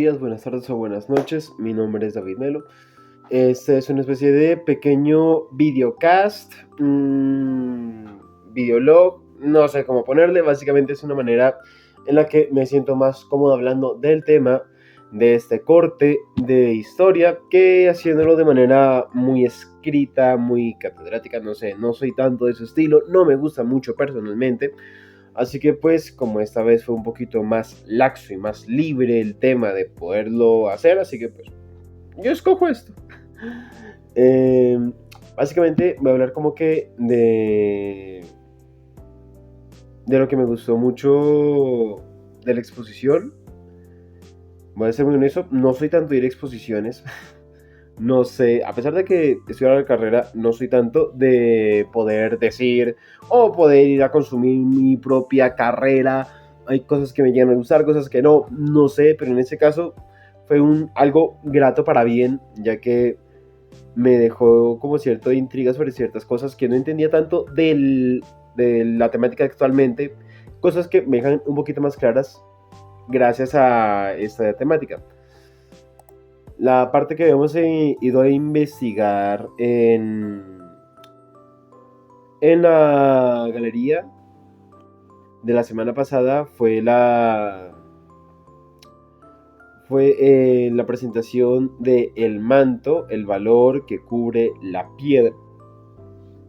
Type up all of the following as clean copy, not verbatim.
días, buenas tardes o buenas noches. Mi nombre es David Melo. Este es una especie de pequeño videocast, videolog, no sé cómo ponerle. Básicamente es una manera en la que me siento más cómodo hablando del tema de este corte de historia que haciéndolo de manera muy escrita, muy catedrática. No sé, no soy tanto de ese estilo, no me gusta mucho personalmente. Así que pues como esta vez fue un poquito más laxo y más libre el tema de poderlo hacer, así que pues yo escojo esto. Eh, Básicamente voy a hablar como que de lo que me gustó mucho de la exposición. Voy a ser muy honesto, no soy tanto de ir a exposiciones. No sé, a pesar de que estudiar la carrera, no soy tanto de poder decir o poder ir a consumir mi propia carrera. Hay cosas que me llegan a gustar, cosas que no sé, pero en ese caso fue algo grato para bien, ya que me dejó como cierta intriga sobre ciertas cosas que no entendía tanto de la temática actualmente, cosas que me dejan un poquito más claras gracias a esta temática. La parte que habíamos ido a investigar en la galería de la semana pasada fue la presentación de El Manto, el valor que cubre la piedra.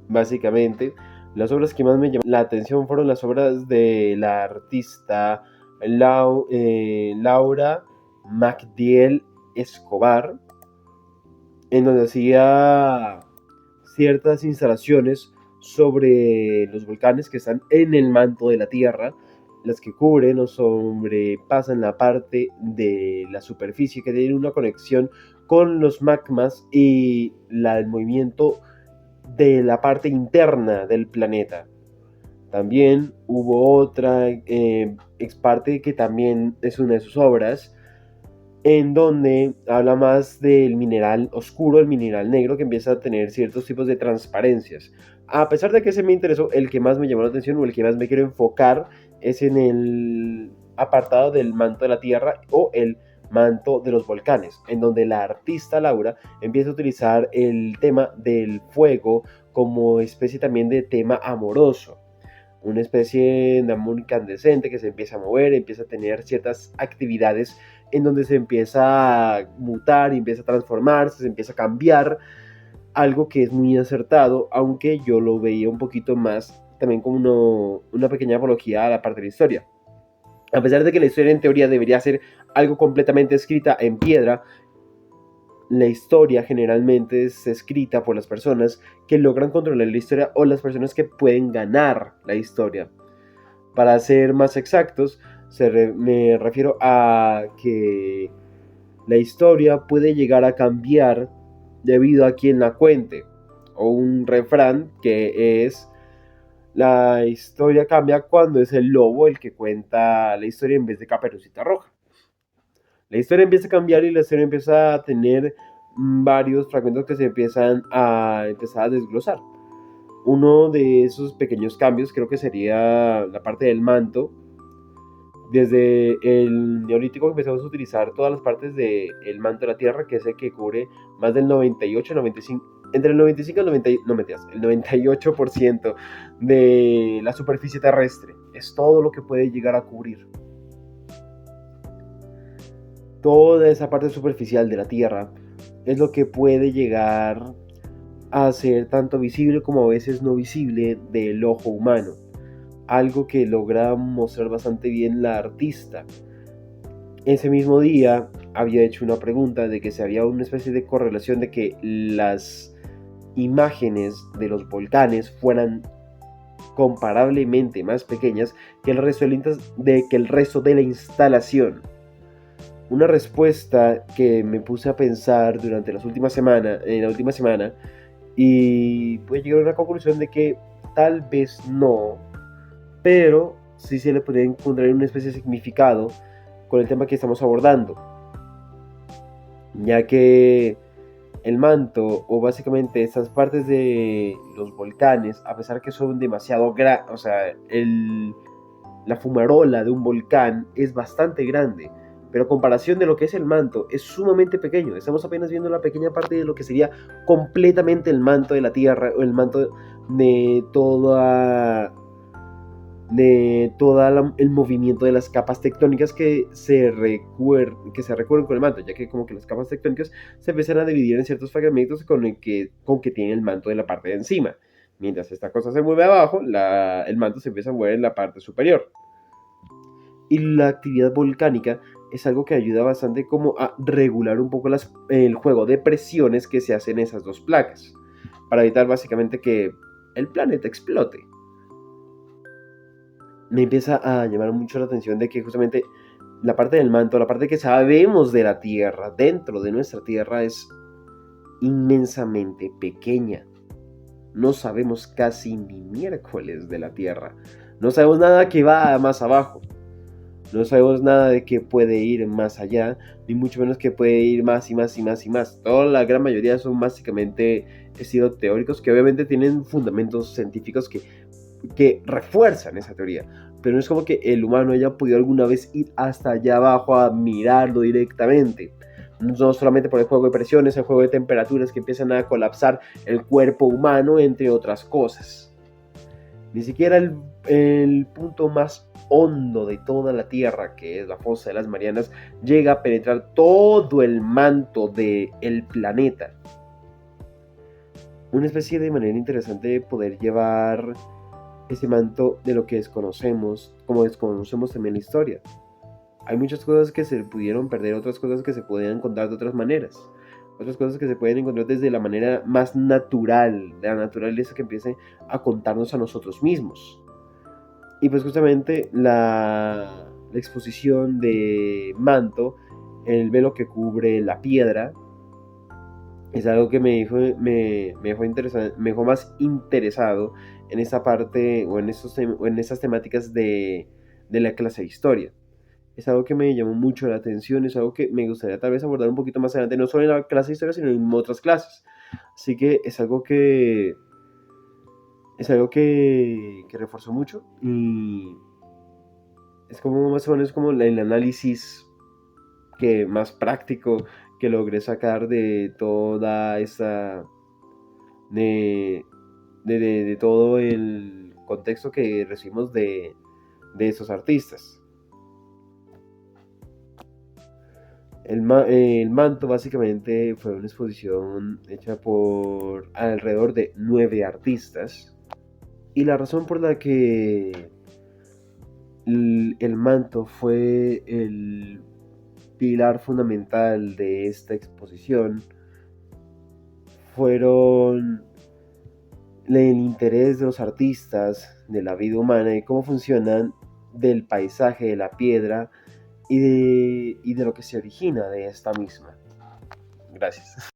Básicamente, las obras que más me llamaron la atención fueron las obras de la artista Laura Macdiel Escobar, en donde hacía ciertas instalaciones sobre los volcanes que están en el manto de la Tierra, las que cubren o sobrepasan la parte de la superficie que tiene una conexión con los magmas y el movimiento de la parte interna del planeta. También hubo otra parte que también es una de sus obras, en donde habla más del mineral oscuro, el mineral negro, que empieza a tener ciertos tipos de transparencias. A pesar de que ese me interesó, el que más me llamó la atención o el que más me quiero enfocar es en el apartado del manto de la Tierra o el manto de los volcanes, en donde la artista Laura empieza a utilizar el tema del fuego como especie también de tema amoroso, una especie de amor incandescente que se empieza a mover, empieza a tener ciertas actividades en donde se empieza a mutar, empieza a transformarse, se empieza a cambiar, algo que es muy acertado, aunque yo lo veía un poquito más también como una pequeña apología a la parte de la historia. A pesar de que la historia en teoría debería ser algo completamente escrita en piedra, la historia generalmente es escrita por las personas que logran controlar la historia o las personas que pueden ganar la historia. Para ser más exactos, me refiero a que la historia puede llegar a cambiar debido a quien la cuente. O un refrán que es: la historia cambia cuando es el lobo el que cuenta la historia en vez de Caperucita Roja. La historia empieza a cambiar y la historia empieza a tener varios fragmentos que se empezar a desglosar. Uno de esos pequeños cambios creo que sería la parte del manto. Desde el neolítico empezamos a utilizar todas las partes del manto de la Tierra, que es el que cubre más del 98, 95, entre el 95 y el 90, no mentiras, el 98% de la superficie terrestre. Es todo lo que puede llegar a cubrir. Toda esa parte superficial de la Tierra es lo que puede llegar a ser tanto visible como a veces no visible del ojo humano. Algo que logra mostrar bastante bien la artista. Ese mismo día había hecho una pregunta de que si había una especie de correlación de que las imágenes de los volcanes fueran comparablemente más pequeñas que el resto de la instalación. Una respuesta que me puse a pensar durante la última semana, y pude llegar a una conclusión de que tal vez no, pero sí se le podría encontrar una especie de significado con el tema que estamos abordando, ya que el manto o básicamente estas partes de los volcanes, a pesar que son demasiado grandes, o sea, la fumarola de un volcán es bastante grande, pero a comparación de lo que es el manto, es sumamente pequeño. Estamos apenas viendo la pequeña parte de lo que sería completamente el manto de la Tierra, o el manto de el movimiento de las capas tectónicas que se recuerdan con el manto, ya que como que las capas tectónicas se empiezan a dividir en ciertos fragmentos con que tiene el manto de la parte de encima. Mientras esta cosa se mueve abajo, el manto se empieza a mover en la parte superior. Y la actividad volcánica es algo que ayuda bastante como a regular un poco el juego de presiones que se hacen en esas dos placas, para evitar básicamente que el planeta explote. Me empieza a llamar mucho la atención de que justamente la parte del manto, la parte que sabemos de la Tierra, dentro de nuestra Tierra, es inmensamente pequeña. No sabemos casi ni miércoles de la Tierra. No sabemos nada que va más abajo. No sabemos nada de que puede ir más allá, ni mucho menos que puede ir más y más y más y más. Toda la gran mayoría son básicamente estilos teóricos que obviamente tienen fundamentos científicos que refuerzan esa teoría. Pero no es como que el humano haya podido alguna vez ir hasta allá abajo a mirarlo directamente. No solamente por el juego de presiones, el juego de temperaturas que empiezan a colapsar el cuerpo humano, entre otras cosas. Ni siquiera el punto más hondo de toda la Tierra, que es la fosa de las Marianas, llega a penetrar todo el manto del planeta. Una especie de manera interesante de poder llevar ese manto de lo que desconocemos, como desconocemos también la historia. Hay muchas cosas que se pudieron perder, otras cosas que se podían contar de otras maneras, otras cosas que se pueden encontrar desde la manera más natural, de la naturaleza que empiece a contarnos a nosotros mismos. Y pues justamente la exposición de manto, el velo que cubre la piedra, es algo que me dejó más interesado en esa parte o en esas temáticas de la clase de historia. Es algo que me llamó mucho la atención, es algo que me gustaría tal vez abordar un poquito más adelante, no solo en la clase de historia, sino en otras clases. Así que es algo que reforzó mucho y es como más o menos como el análisis que más práctico que logré sacar de toda esa de todo el contexto que recibimos de esos artistas. El manto básicamente fue una exposición hecha por alrededor de 9 artistas, y la razón por la que el manto fue el pilar fundamental de esta exposición fueron el interés de los artistas de la vida humana y cómo funcionan, del paisaje de la piedra y de lo que se origina de esta misma. Gracias.